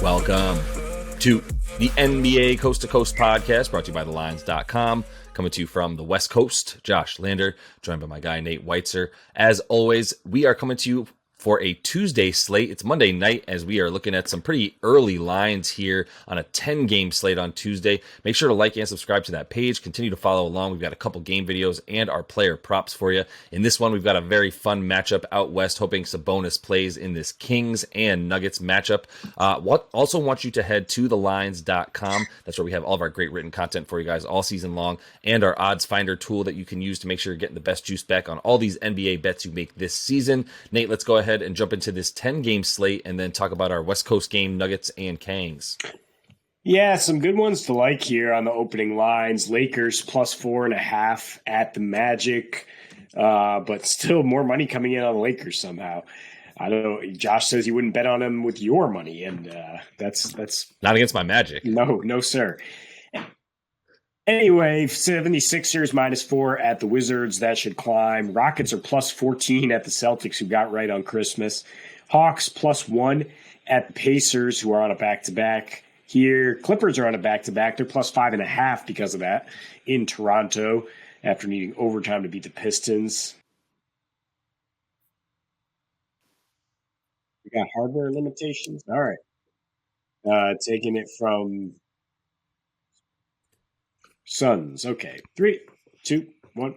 Welcome to the NBA Coast to Coast podcast, brought to you by thelines.com. Coming to you from the West Coast, Josh Lander, joined by my guy Nate Weitzer. As always, we are coming to you for a Tuesday slate. It's Monday night as we are looking at some pretty early lines here on a 10-game slate on Tuesday. Make sure to like and subscribe to that page. Continue to follow along. We've got a couple game videos and our player props for you. In this one, we've got a very fun matchup out west, hoping Sabonis plays in this Kings and Nuggets matchup. Also want you to head to thelines.com. That's where we have all of our great written content for you guys all season long, and our odds finder tool that you can use to make sure you're getting the best juice back on all these NBA bets you make this season. Nate, let's go ahead and jump into this 10-game slate and then talk about our West Coast game, Nuggets and Kangs. Yeah, some good ones to like here on the opening lines. Lakers plus 4.5 at the Magic, but still more money coming in on the Lakers somehow. I don't know. Josh says you wouldn't bet on them with your money, and that's not against my Magic. No, sir. Anyway, 76ers -4 at the Wizards. That should climb. Rockets are plus 14 at the Celtics, who got right on Christmas. Hawks plus 1 at the Pacers, who are on a back-to-back here. Clippers are on a back-to-back. They're plus 5.5 because of that in Toronto after needing overtime to beat the Pistons. We got hardware limitations. All right. Taking it from Suns. Okay. 3, 2, 1.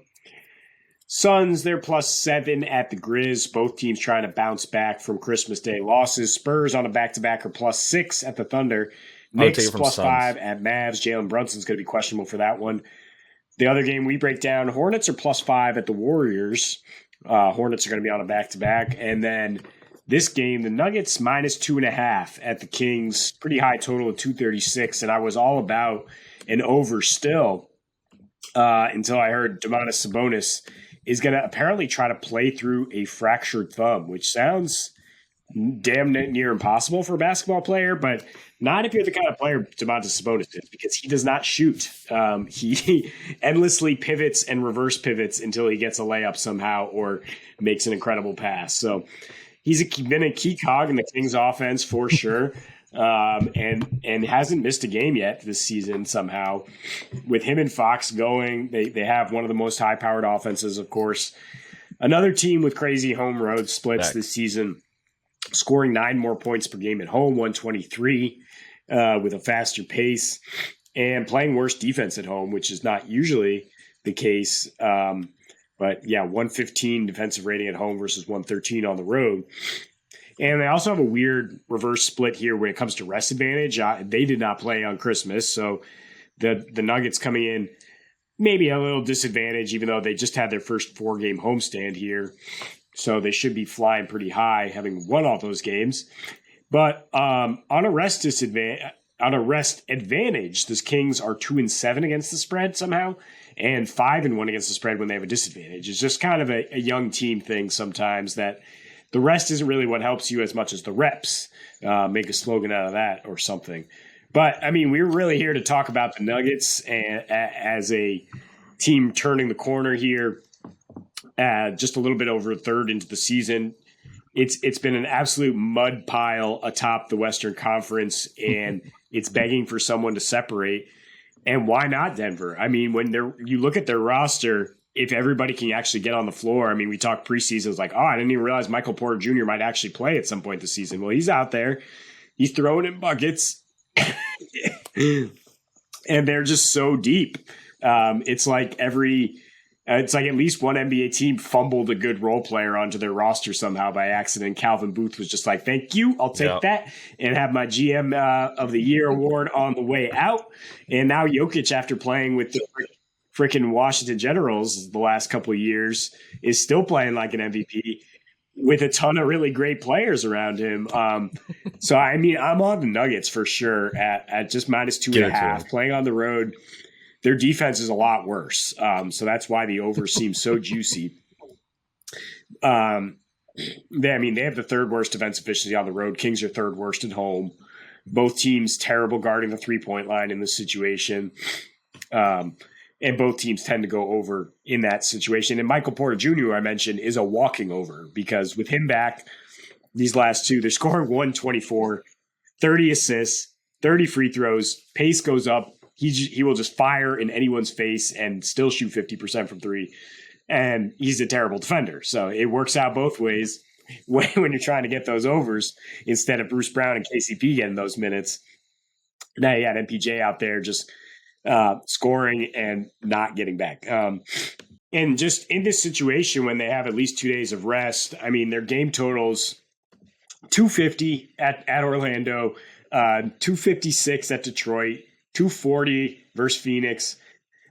Suns, they're plus 7 at the Grizz. Both teams trying to bounce back from Christmas Day losses. Spurs on a back-to-back are plus 6 at the Thunder. Knicks plus 5 at Mavs. Jalen Brunson's going to be questionable for that one. The other game we break down, Hornets are plus 5 at the Warriors. Hornets are going to be on a back-to-back. And then this game, the Nuggets -2.5 at the Kings. Pretty high total of 236. And I was all about an over still until I heard Domantas Sabonis is going to apparently try to play through a fractured thumb, which sounds damn near impossible for a basketball player, but not if you're the kind of player Domantas Sabonis is, because he does not shoot. He endlessly pivots and reverse pivots until he gets a layup somehow or makes an incredible pass. So he's been a key cog in the Kings offense for sure. And hasn't missed a game yet this season somehow. With him and Fox going, they have one of the most high-powered offenses, of course. Another team with crazy home road splits this season, scoring 9 more points per game at home, 123, with a faster pace, and playing worse defense at home, which is not usually the case. But yeah, 115 defensive rating at home versus 113 on the road. And they also have a weird reverse split here when it comes to rest advantage. They did not play on Christmas, so the Nuggets coming in maybe a little disadvantage, even though they just had their first 4-game homestand here. So they should be flying pretty high, having won all those games. But on a rest advantage, the Kings are 2-7 against the spread somehow, and 5-1 against the spread when they have a disadvantage. It's just kind of a young team thing sometimes that the rest isn't really what helps you as much as the reps. Make a slogan out of that or something. But, I mean, we're really here to talk about the Nuggets as a team turning the corner here. Just a little bit over a third into the season. It's been an absolute mud pile atop the Western Conference, and it's begging for someone to separate. And why not Denver? I mean, when you look at their roster, if everybody can actually get on the floor, I mean, we talked preseason, it's like, I didn't even realize Michael Porter Jr. might actually play at some point this season. Well, he's out there. He's throwing in buckets. And they're just so deep. It's like at least one NBA team fumbled a good role player onto their roster somehow by accident. Calvin Booth was just like, thank you, I'll take that, and have my GM of the Year award on the way out. And now Jokic, after playing with the freaking Washington Generals the last couple of years, is still playing like an MVP with a ton of really great players around him. So, I mean, I'm on the Nuggets for sure at just -2.5. Playing on the road, their defense is a lot worse. So that's why the over seems so juicy. They have the third worst defensive efficiency on the road. Kings are third worst at home. Both teams terrible guarding the three-point line in this situation. And both teams tend to go over in that situation. And Michael Porter Jr., who I mentioned, is a walking over because with him back, these last two, they're scoring 124 30 assists, 30 free throws, pace goes up. He will just fire in anyone's face and still shoot 50% from three. And he's a terrible defender. So it works out both ways when you're trying to get those overs instead of Bruce Brown and KCP getting those minutes. Now you got MPJ out there just scoring and not getting back. And just in this situation when they have at least 2 days of rest, I mean, their game totals 250 at Orlando, 256 at Detroit, 240 versus Phoenix.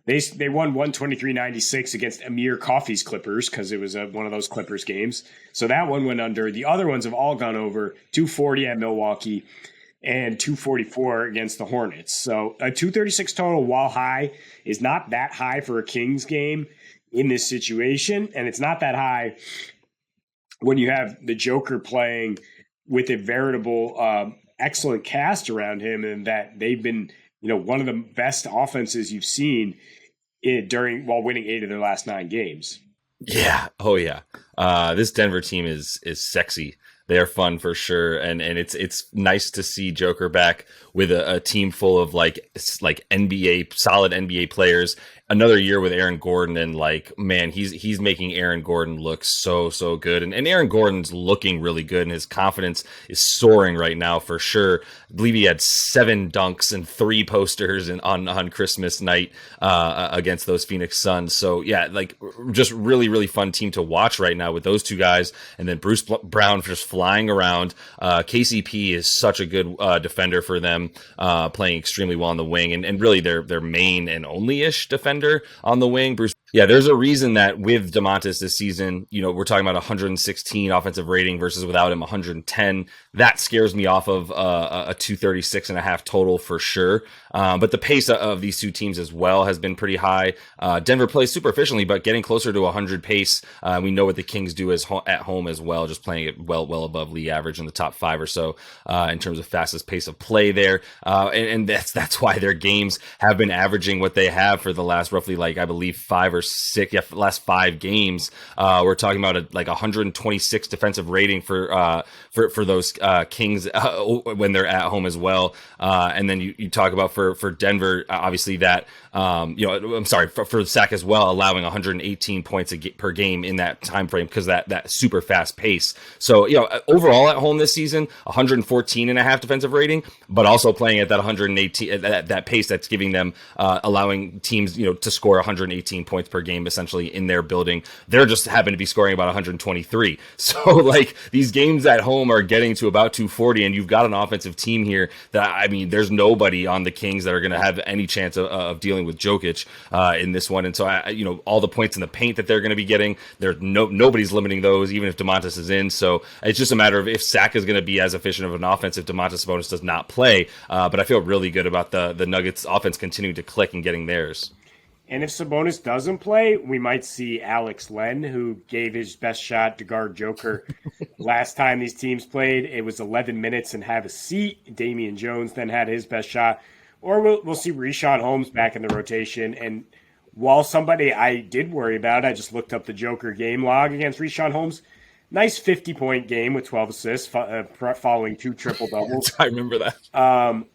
They won 123-96 against Amir Coffey's Clippers because it was one of those Clippers games. So that one went under. The other ones have all gone over. 240 at Milwaukee and 244 against the Hornets. So a 236 total, while high, is not that high for a Kings game in this situation. And it's not that high when you have the Joker playing with a veritable excellent cast around him, and that they've been, one of the best offenses you've seen while winning 8 of their last 9 games. Yeah. Oh yeah. This Denver team is sexy. They're fun for sure, and it's nice to see Joker back with a team full of like solid NBA players. Another year with Aaron Gordon, and man, he's making Aaron Gordon look so good, and Aaron Gordon's looking really good, and his confidence is soaring right now for sure. I believe he had 7 dunks and 3 posters on Christmas night against those Phoenix Suns. So yeah, just really fun team to watch right now with those two guys, and then Bruce Brown just flying around. KCP is such a good defender for them, playing extremely well on the wing, and really their main and only-ish defender on the wing. Bruce. Yeah, there's a reason that with DeMontis this season, we're talking about 116 offensive rating versus without him 110. That scares me off of a 236.5 total for sure. But the pace of these two teams as well has been pretty high. Denver plays super efficiently, but getting closer to 100 pace. We know what the Kings do at home as well, just playing it well above league average in the top 5 or so in terms of fastest pace of play there. And that's why their games have been averaging what they have for the last roughly I believe 5 or 6, last 5 games. We're talking about 126 defensive rating for those Kings when they're at home as well. And then you talk about for Denver, obviously that I'm sorry for Sac as well, allowing 118 points per game in that time frame because that super fast pace. So overall at home this season, 114.5 defensive rating, but also playing at that 118 that pace that's giving them allowing teams to score 118 points per game essentially in their building. They're just happen to be scoring about 123. So these games at home are getting to about 240, and you've got an offensive team here that there's nobody on the Kings that are going to have any chance of dealing with Jokic in this one. And so all the points in the paint that they're going to be getting, nobody's limiting those, even if DeMontis is in. So it's just a matter of if Sac is going to be as efficient of an offense if DeMontis Sabonis does not play. But I feel really good about the Nuggets offense continuing to click and getting theirs. And if Sabonis doesn't play, we might see Alex Len, who gave his best shot to guard Joker last time these teams played. It was 11 minutes and have a seat. Damian Jones then had his best shot. Or we'll see Richaun Holmes back in the rotation. And while somebody I did worry about, I just looked up the Joker game log against Richaun Holmes. Nice 50-point game with 12 assists following 2 triple-doubles. I remember that.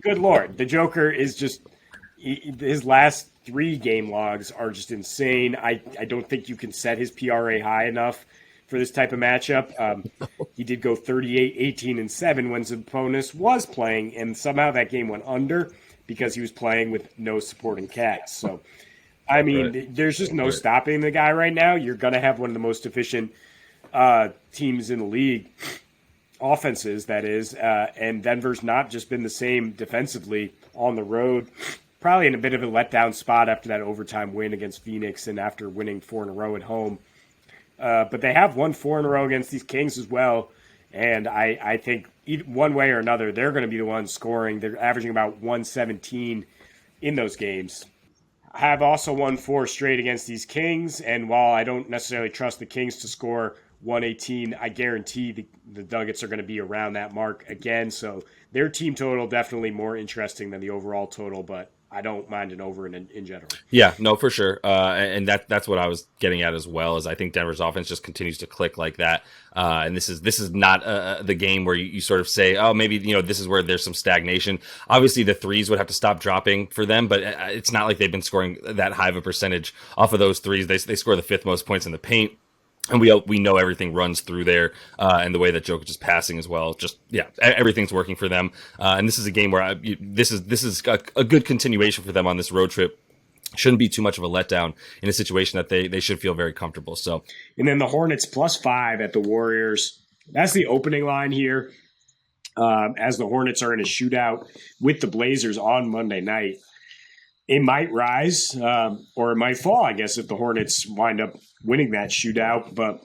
Good Lord. The Joker is just – his last 3 game logs are just insane. I don't think you can set his PRA high enough for this type of matchup. He did go 38, 18, and 7 when Sabonis was playing, and somehow that game went under because he was playing with no supporting cast. So, There's just no stopping the guy right now. You're going to have one of the most efficient teams in the league, offenses, that is, and Denver's not just been the same defensively on the road. Probably in a bit of a letdown spot after that overtime win against Phoenix and after winning 4 in a row at home. But they have won 4 in a row against these Kings as well. And I think one way or another, they're going to be the ones scoring. They're averaging about 117 in those games. I have also won 4 straight against these Kings. And while I don't necessarily trust the Kings to score 118, I guarantee the Nuggets are going to be around that mark again. So their team total definitely more interesting than the overall total, but I don't mind an over in general. Yeah, no, for sure. And that's what I was getting at as well. Is I think Denver's offense just continues to click like that. And this is not the game where you sort of say, oh, maybe this is where there's some stagnation. Obviously, the threes would have to stop dropping for them, but it's not like they've been scoring that high of a percentage off of those threes. They score the 5th most points in the paint. And we know everything runs through there, and the way that Jokic is passing as well. Just everything's working for them. And this is a game where this is a good continuation for them on this road trip. Shouldn't be too much of a letdown in a situation that they should feel very comfortable. So, and then the Hornets +5 at the Warriors. That's the opening line here. As the Hornets are in a shootout with the Blazers on Monday night, it might rise or it might fall, I guess, if the Hornets wind up winning that shootout, but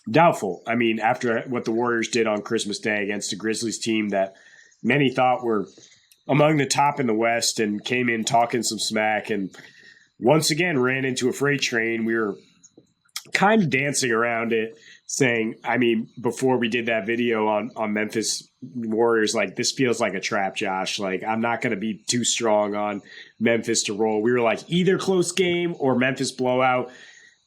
doubtful. I mean, after what the Warriors did on Christmas Day against a Grizzlies team that many thought were among the top in the West and came in talking some smack and once again ran into a freight train. We were kind of dancing around it, saying, I mean, before we did that video on Memphis Warriors, like, this feels like a trap, Josh. Like, I'm not going to be too strong on Memphis to roll. We were like, either close game or Memphis blowout.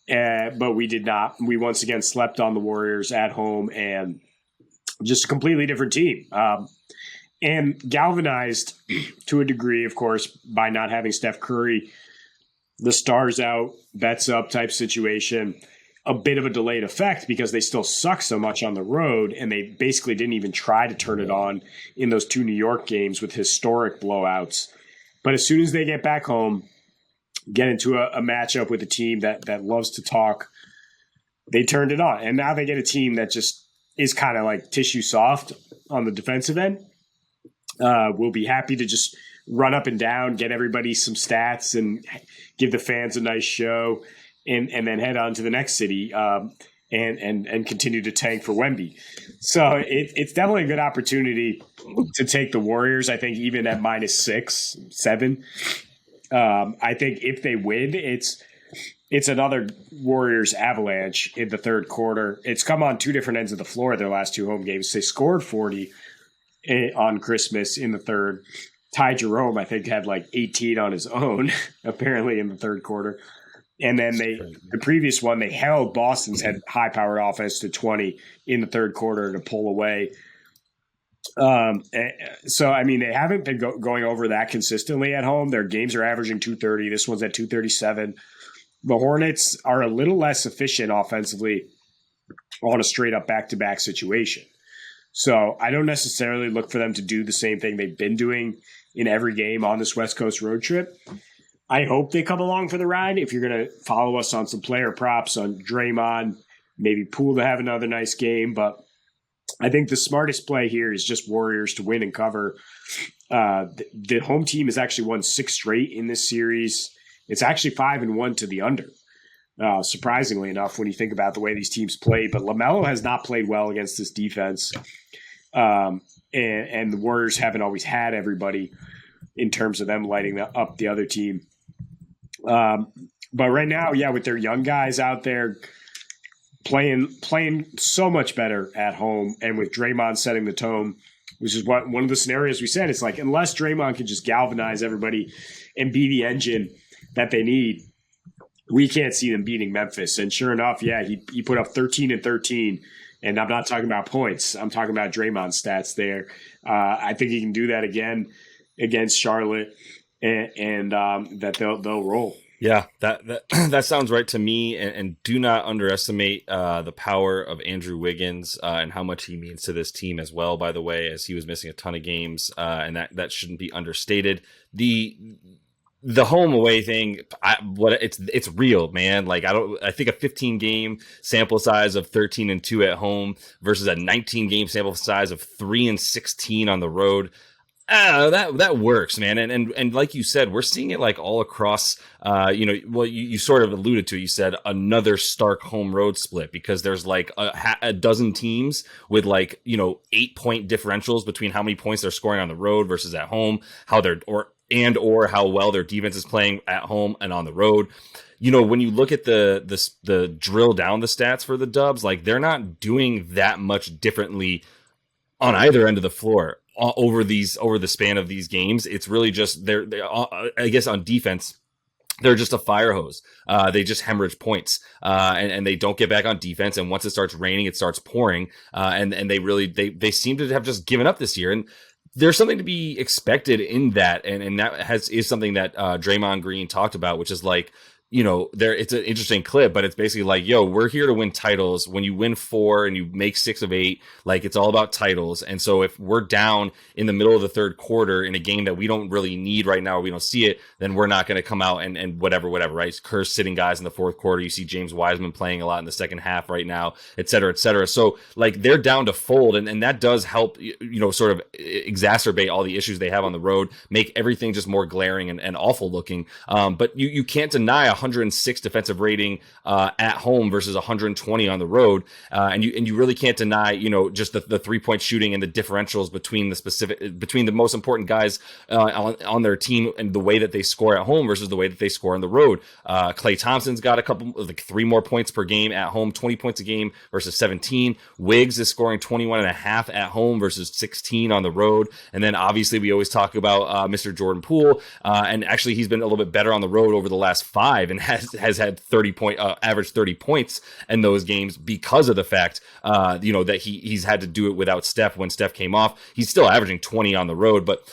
But we did not. We once again slept on the Warriors at home and just a completely different team. And galvanized to a degree, of course, by not having Steph Curry, the stars out, bets up type situation. A bit of a delayed effect because they still suck so much on the road, and they basically didn't even try to turn it on in those 2 New York games with historic blowouts. But as soon as they get back home, get into a matchup with a team that loves to talk, they turned it on. And now they get a team that just is kind of like tissue soft on the defensive end. We'll be happy to just run up and down, get everybody some stats, and give the fans a nice show, and then head on to the next city and continue to tank for Wemby. So it's definitely a good opportunity to take the Warriors, I think, even at -6, 7. I think if they win, it's another Warriors avalanche in the third quarter. It's come on 2 different ends of the floor their last 2 home games. They scored 40 on Christmas in the third. Ty Jerome, I think, had like 18 on his own, apparently, in the third quarter. And then the previous one, they held Boston's high-powered offense to 20 in the third quarter to pull away. So, I mean, they haven't been going over that consistently at home. Their games are averaging 230. This one's at 237. The Hornets are a little less efficient offensively on a straight-up back-to-back situation. So I don't necessarily look for them to do the same thing they've been doing in every game on this West Coast road trip. I hope they come along for the ride. If you're going to follow us on some player props on Draymond, maybe Poole to have another nice game. But I think the smartest play here is just Warriors to win and cover. The home team has actually won 6 straight in this series. It's actually 5-1 to the under. Surprisingly enough, when you think about the way these teams play. But LaMelo has not played well against this defense. And the Warriors haven't always had everybody in terms of them lighting up the other team. But right now, with their young guys out there playing so much better at home, and with Draymond setting the tone, which is one of the scenarios we said. It's like, unless Draymond can just galvanize everybody and be the engine that they need, we can't see them beating Memphis. And sure enough, he put up 13 and 13. And I'm not talking about points. I'm talking about Draymond stats there. I think he can do that again against Charlotte, and that they'll roll. Yeah, that sounds right to me. And do not underestimate the power of Andrew Wiggins and how much he means to this team as well, by the way, as he was missing a ton of games. And that shouldn't be understated. The home away thing, it's real, man. Like, I think a 15 game sample size of 13-2 at home versus a 19 game sample size of 3-16 on the road. That works, man. And like you said, we're seeing it like all across, you sort of alluded to it. You said another stark home road split, because there's like a dozen teams with 8-point differentials between how many points they're scoring on the road versus at home, or how well their defense is playing at home and on the road. When you look at the drill down the stats for the Dubs, like, they're not doing that much differently on either end of the floor. over the span of these games. It's really just they're I guess on defense, they're just a fire hose. They just hemorrhage points, and they don't get back on defense. And once it starts raining, it starts pouring. And they seem to have just given up this year. And there's something to be expected in that. And that is something that Draymond Green talked about, which is like, it's an interesting clip, but it's basically like, yo, we're here to win titles. When you win 4 and you make 6 of 8, like it's all about titles. And so if we're down in the middle of the third quarter in a game that we don't really need right now, or we don't see it, then we're not going to come out and whatever, right? Kerr's sitting guys in the fourth quarter. You see James Wiseman playing a lot in the second half right now, et cetera, et cetera. So like they're down to fold, and that does help, sort of exacerbate all the issues they have on the road, make everything just more glaring and awful looking. But you can't deny 106 defensive rating at home versus 120 on the road, and you really can't deny just the 3-point shooting and the differentials between the most important guys on their team and the way that they score at home versus the way that they score on the road. Klay Thompson's got a couple, like 3 more points per game at home, 20 points a game versus 17. Wiggs is scoring 21.5 at home versus 16 on the road. And then obviously we always talk about Mr. Jordan Poole, and actually he's been a little bit better on the road over the last 5 and has had average 30 points in those games because of the fact that he's had to do it without Steph. When Steph came off, he's still averaging 20 on the road. But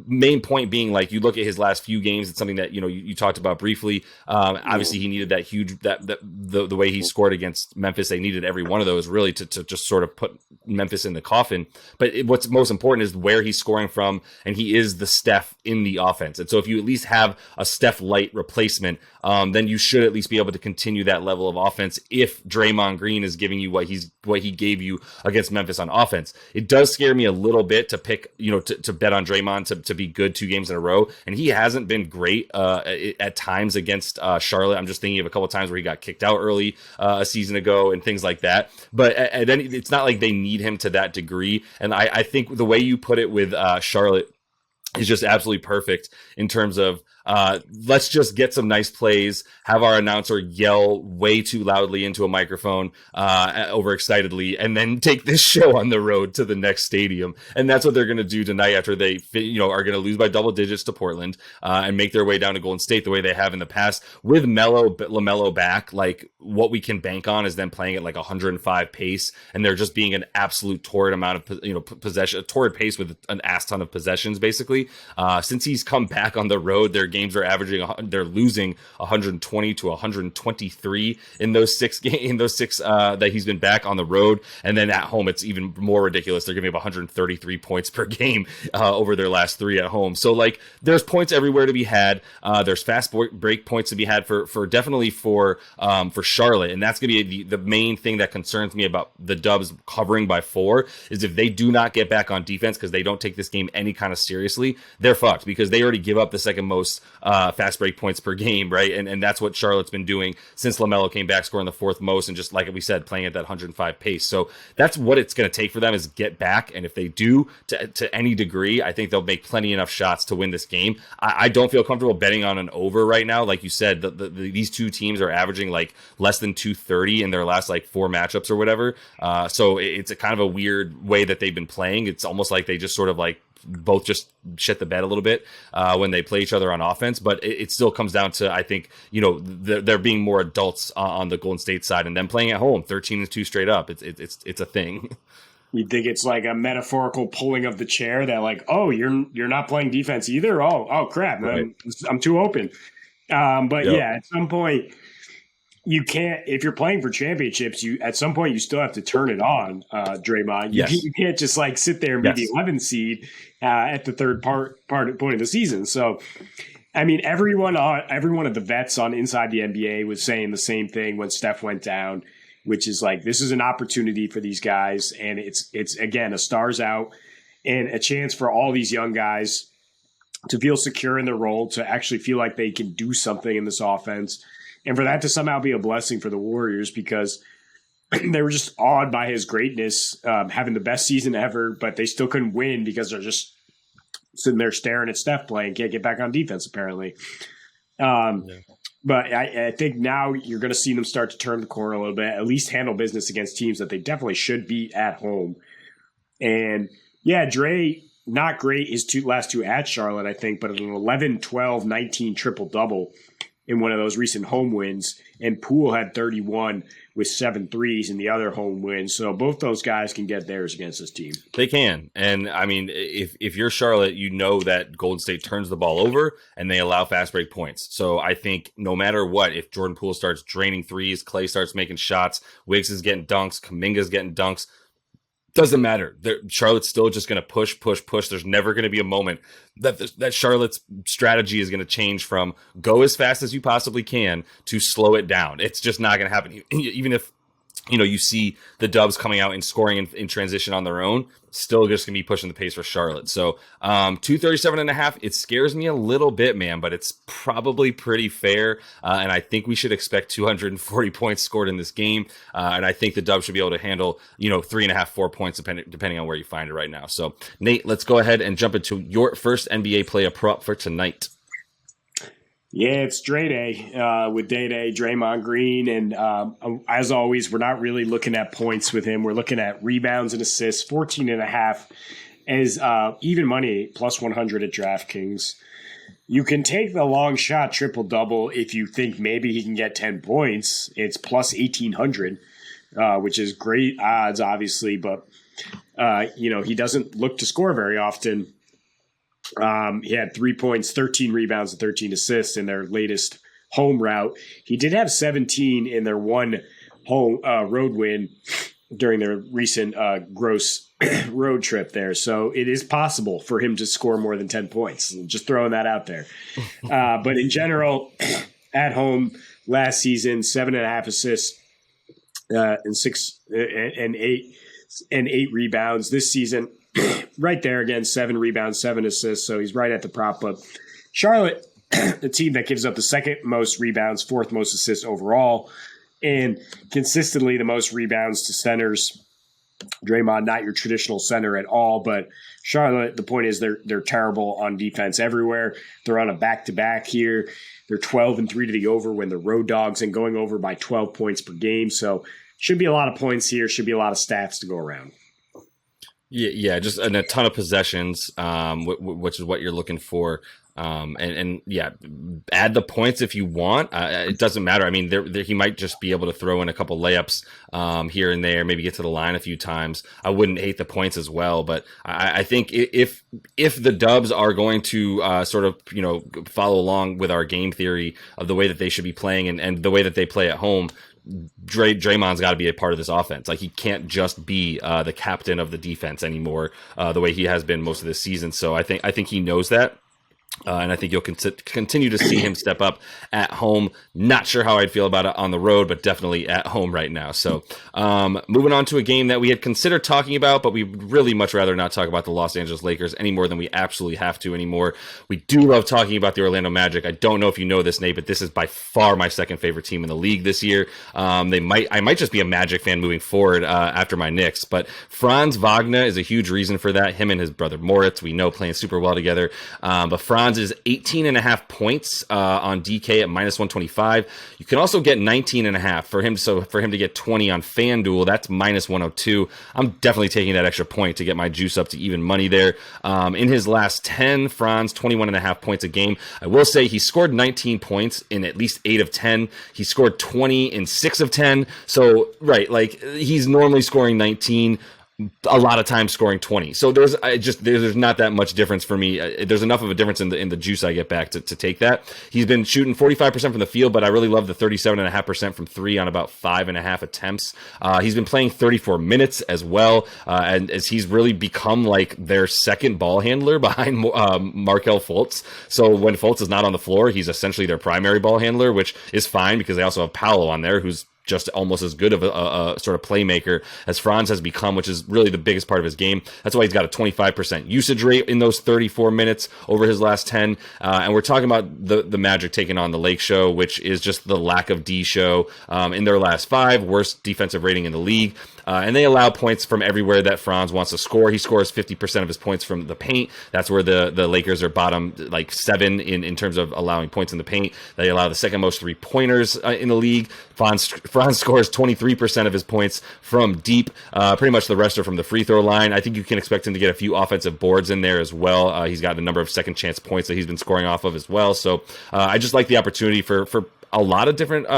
main point being, like, you look at his last few games, it's something that you talked about briefly. Obviously he needed that huge the way he scored against Memphis. They needed every one of those really to just sort of put Memphis in the coffin. But what's most important is where he's scoring from, and he is the Steph in the offense. And so if you at least have a Steph light replacement, then you should at least be able to continue that level of offense if Draymond Green is giving you what he gave you against Memphis on offense. It does scare me a little bit to pick, to bet on Draymond to be good 2 games in a row. And he hasn't been great at times against Charlotte. I'm just thinking of a couple of times where he got kicked out early a season ago and things like that. But then it's not like they need him to that degree. And I think the way you put it with Charlotte is just absolutely perfect in terms of let's just get some nice plays, have our announcer yell way too loudly into a microphone overexcitedly, and then take this show on the road to the next stadium. And that's what they're going to do tonight after they are going to lose by double digits to Portland and make their way down to Golden State the way they have in the past. With LaMelo back, like, what we can bank on is them playing at like 105 pace, and they're just being an absolute torrid amount of possession, a torrid pace with an ass ton of possessions basically. Since he's come back on the road, their games are averaging, they're losing 120 to 123 in those 6 that he's been back on the road. And then at home, it's even more ridiculous. They're giving up 133 points per game over their last 3 at home. So like, there's points everywhere to be had. There's fast break points to be had for definitely for Charlotte. And that's going to be the main thing that concerns me about the Dubs covering by 4 is if they do not get back on defense, because they don't take this game any kind of seriously, they're fucked, because they already give up the second most fast break points per game, right? And that's what Charlotte's been doing since LaMelo came back, scoring the 4th most, and just like we said, playing at that 105 pace. So that's what it's going to take for them, is get back. And if they do to any degree, I think they'll make plenty enough shots to win this game. I don't feel comfortable betting on an over right now. Like you said, these 2 teams are averaging like less than 230 in their last like 4 matchups or whatever. So it's a kind of a weird way that they've been playing. It's almost like they just sort of like both just shit the bed a little bit when they play each other on offense. But it still comes down to, I think, they're being more adults on the Golden State side, and them playing at home 13-2 straight up. It's a thing. You think it's like a metaphorical pulling of the chair that, like, oh, you're not playing defense either? Oh crap, right. I'm too open. But yep. Yeah, at some point you can't, if you're playing for championships, at some point you still have to turn it on, Draymond. You can't just like sit there and be the 11th seed at the third point of the season. So, I mean, every one of the vets on Inside the NBA was saying the same thing when Steph went down, which is like, this is an opportunity for these guys. And it's again, a stars out and a chance for all these young guys to feel secure in their role, to actually feel like they can do something in this offense. And for that to somehow be a blessing for the Warriors, because they were just awed by his greatness, having the best season ever, but they still couldn't win because they're just sitting there staring at Steph play and can't get back on defense, apparently. But I think now you're going to see them start to turn the corner a little bit, at least handle business against teams that they definitely should beat at home. And yeah, Dre, not great his last two at Charlotte, I think, but an 11, 12, 19 triple-double in one of those recent home wins. And Poole had 31 with 7 threes in the other home win. So both those guys can get theirs against this team. They can. And I mean, if you're Charlotte, you know that Golden State turns the ball over and they allow fast break points. So I think no matter what, if Jordan Poole starts draining threes, Clay starts making shots, Wiggs is getting dunks, Kuminga's getting dunks, doesn't matter. Charlotte's still just going to push. There's never going to be a moment that Charlotte's strategy is going to change from go as fast as you possibly can to slow it down. It's just not going to happen. Even if you see the Dubs coming out and scoring in transition on their own, still just going to be pushing the pace for Charlotte. So 237.5, it scares me a little bit, man, but it's probably pretty fair. And I think we should expect 240 points scored in this game. And I think the Dubs should be able to handle, 3.5, 4 points, depending on where you find it right now. So Nate, let's go ahead and jump into your first NBA player prop for tonight. Yeah, it's Dre Day with Day Draymond Green. And as always, we're not really looking at points with him. We're looking at rebounds and assists, 14.5 as even money, plus 100 at DraftKings. You can take the long shot triple-double if you think maybe he can get 10 points. It's plus 1,800, which is great odds, obviously. But, he doesn't look to score very often. He had 3 points, 13 rebounds, and 13 assists in their latest home route. He did have 17 in their one home road win during their recent gross road trip there. So it is possible for him to score more than 10 points. Just throwing that out there. But in general, at home last season, 7.5 assists and 8 rebounds. This season, right there again, 7 rebounds, 7 assists. So he's right at the prop. But Charlotte, the team that gives up the second most rebounds, 4th most assists overall, and consistently the most rebounds to centers. Draymond, not your traditional center at all, but Charlotte, the point is they're terrible on defense everywhere. They're on a back-to-back here. They're 12-3 to the over when they're road dogs and going over by 12 points per game. So should be a lot of points here. Should be a lot of stats to go around. Yeah, just a ton of possessions, which is what you're looking for. And add the points if you want. It doesn't matter. I mean, he might just be able to throw in a couple layups here and there, maybe get to the line a few times. I wouldn't hate the points as well, but I think if the Dubs are going to sort of follow along with our game theory of the way that they should be playing and the way that they play at home, Draymond's got to be a part of this offense. Like, he can't just be the captain of the defense anymore, the way he has been most of this season. So I think he knows that. And I think you'll continue to see him step up at home. Not sure how I'd feel about it on the road, but definitely at home right now. So moving on to a game that we had considered talking about, but we'd really much rather not talk about the Los Angeles Lakers any more than we absolutely have to anymore. We do love talking about the Orlando Magic. I don't know if you know this, Nate, but this is by far my second favorite team in the league this year. I might just be a Magic fan moving forward after my Knicks, but Franz Wagner is a huge reason for that. Him and his brother Moritz, we know, playing super well together. But Franz is 18.5 points on DK at minus 125. You can also get 19.5 for him. So for him to get 20 on FanDuel, that's minus 102. I'm definitely taking that extra point to get my juice up to even money there. In his last 10, Franz 21.5 points a game. I will say he scored 19 points in at least 8 of 10. He scored 20 in 6 of 10. So right, like, he's normally scoring 19. A lot of times scoring 20. So there's not that much difference for me. There's enough of a difference in the juice I get back to take that. He's been shooting 45% from the field, but I really love the 37.5% from 3 on about 5.5 attempts. He's been playing 34 minutes as well, and as he's really become like their second ball handler behind Markelle Fultz. So when Fultz is not on the floor, he's essentially their primary ball handler, which is fine because they also have Paolo on there, who's just almost as good of a sort of playmaker as Franz has become, which is really the biggest part of his game. That's why he's got a 25% usage rate in those 34 minutes over his last 10. And we're talking about the Magic taking on the Lake Show, which is just the lack of D show in their last 5, worst defensive rating in the league. And they allow points from everywhere that Franz wants to score. He scores 50% of his points from the paint. That's where the Lakers are bottom like 7 in terms of allowing points in the paint. They allow the second most 3-pointers in the league. Franz scores 23% of his points from deep. Pretty much the rest are from the free throw line. I think you can expect him to get a few offensive boards in there as well. He's got a number of second chance points that he's been scoring off of as well. So I just like the opportunity for a lot of different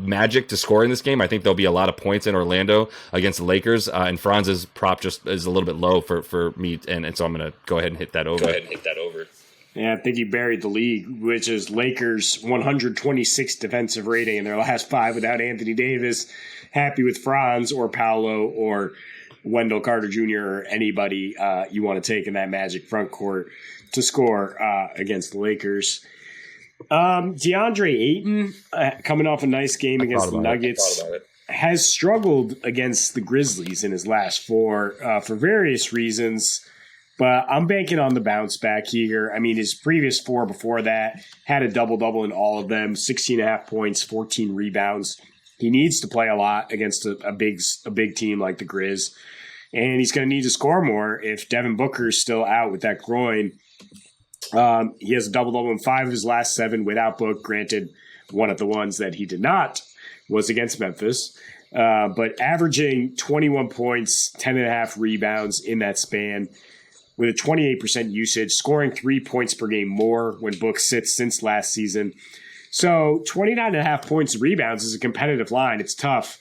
magic to score in this game. I think there'll be a lot of points in Orlando against the Lakers, and Franz's prop just is a little bit low for me, and so I'm going to go ahead and hit that over. Yeah, I think he buried the league, which is Lakers 126 defensive rating in their last 5 without Anthony Davis. Happy with Franz or Paolo or Wendell Carter Jr. or anybody you want to take in that Magic front court to score against the Lakers. DeAndre Ayton, coming off a nice game against the Nuggets, has struggled against the Grizzlies in his last 4 for various reasons. But I'm banking on the bounce back here. I mean, his previous 4 before that had a double-double in all of them, 16.5 points, 14 rebounds. He needs to play a lot against a big team like the Grizz. And he's going to need to score more if Devin Booker is still out with that groin. He has a double-double in 5 of his last 7 without Book. Granted, one of the ones that he did not was against Memphis. But averaging 21 points, 10.5 rebounds in that span, with a 28% usage, scoring 3 points per game more when Book sits since last season. So 29.5 points and rebounds is a competitive line. It's tough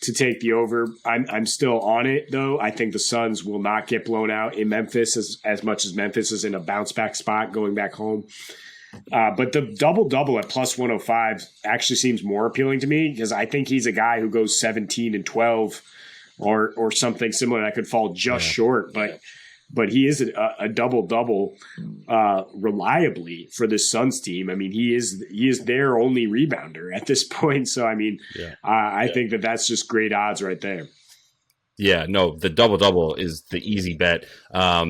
to take the over. I'm still on it, though. I think the Suns will not get blown out in Memphis as much as Memphis is in a bounce-back spot going back home. But the double-double at plus 105 actually seems more appealing to me because I think he's a guy who goes 17 and 12 or something similar that could fall just short. But he is a double-double reliably for this Suns team. I mean, he is their only rebounder at this point. So, I mean, I think that's just great odds right there. Yeah, no, the double-double is the easy bet.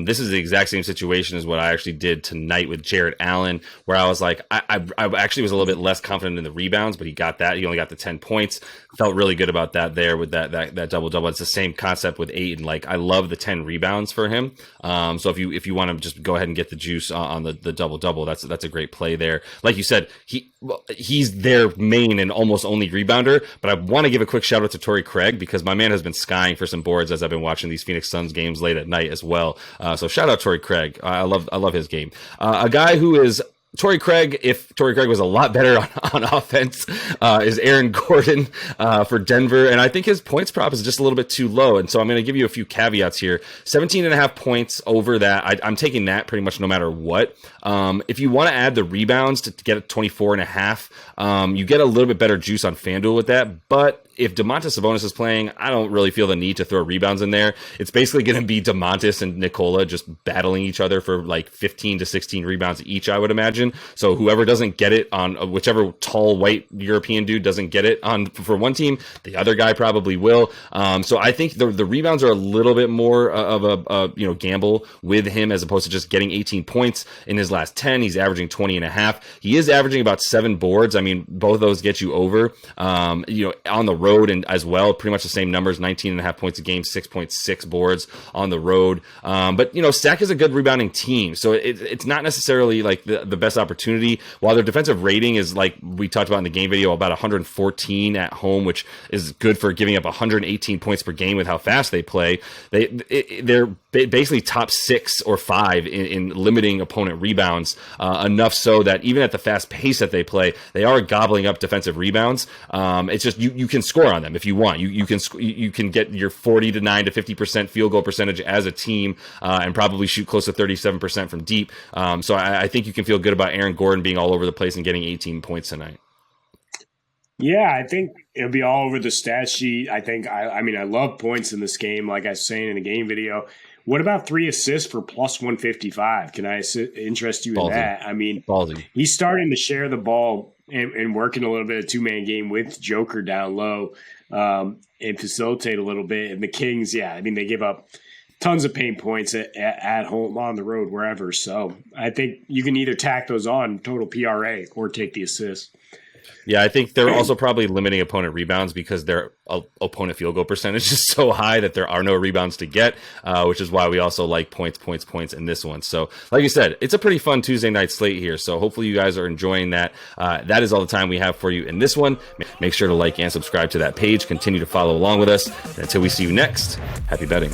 This is the exact same situation as what I actually did tonight with Jarrett Allen, where I was like, I actually was a little bit less confident in the rebounds, but he got that. He only got the 10 points. Felt really good about that there with that double-double. It's the same concept with Ayton. Like, I love the 10 rebounds for him. So if you want to just go ahead and get the juice on the double-double, that's a great play there. Like you said, he's their main and almost only rebounder, but I want to give a quick shout out to Torrey Craig because my man has been skying for some boards as I've been watching these Phoenix Suns games late at night as well. So shout out Torrey Craig. I love his game. A guy who is Torrey Craig, if Torrey Craig was a lot better on offense, is Aaron Gordon for Denver. And I think his points prop is just a little bit too low. And so I'm going to give you a few caveats here. 17.5 points over that. I'm taking that pretty much no matter what. If you want to add the rebounds to get a 24.5, you get a little bit better juice on FanDuel with that. But if Domantas Sabonis is playing, I don't really feel the need to throw rebounds in there. It's basically going to be Domantas and Nikola just battling each other for like 15 to 16 rebounds each, I would imagine. So whoever doesn't get it on whichever tall white European dude doesn't get it on for one team, the other guy probably will. So I think the rebounds are a little bit more of a gamble with him as opposed to just getting 18 points in his last 10. He's averaging 20.5. He is averaging about 7 boards. I mean, both of those get you over. On the road and as well, pretty much the same numbers, 19.5 points a game, 6.6 boards on the road. But Sac is a good rebounding team, so it's not necessarily like the best opportunity. While their defensive rating is, like we talked about in the game video, about 114 at home, which is good for giving up 118 points per game with how fast they play. They're basically top 6 or 5 in limiting opponent rebounds, enough so that even at the fast pace that they play, they are gobbling up defensive rebounds. It's just you can score on them if you want. You can get your 49 to 50% field goal percentage as a team, and probably shoot close to 37% from deep. So I think you can feel good about Aaron Gordon being all over the place and getting 18 points tonight. Yeah, I think it'll be all over the stat sheet. I think I love points in this game, like I was saying in the game video. What about 3 assists for plus 155? Can I interest you in that? I mean, he's starting to share the ball and working a little bit of two-man game with Joker down low and facilitate a little bit. And the Kings, they give up tons of paint points at home, on the road, wherever. So I think you can either tack those on total PRA or take the assist. Yeah, I think they're also probably limiting opponent rebounds because their opponent field goal percentage is so high that there are no rebounds to get, which is why we also like points in this one. So, like you said, it's a pretty fun Tuesday night slate here. So hopefully you guys are enjoying that. That is all the time we have for you in this one. Make sure to like and subscribe to that page. Continue to follow along with us. And until we see you next, happy betting.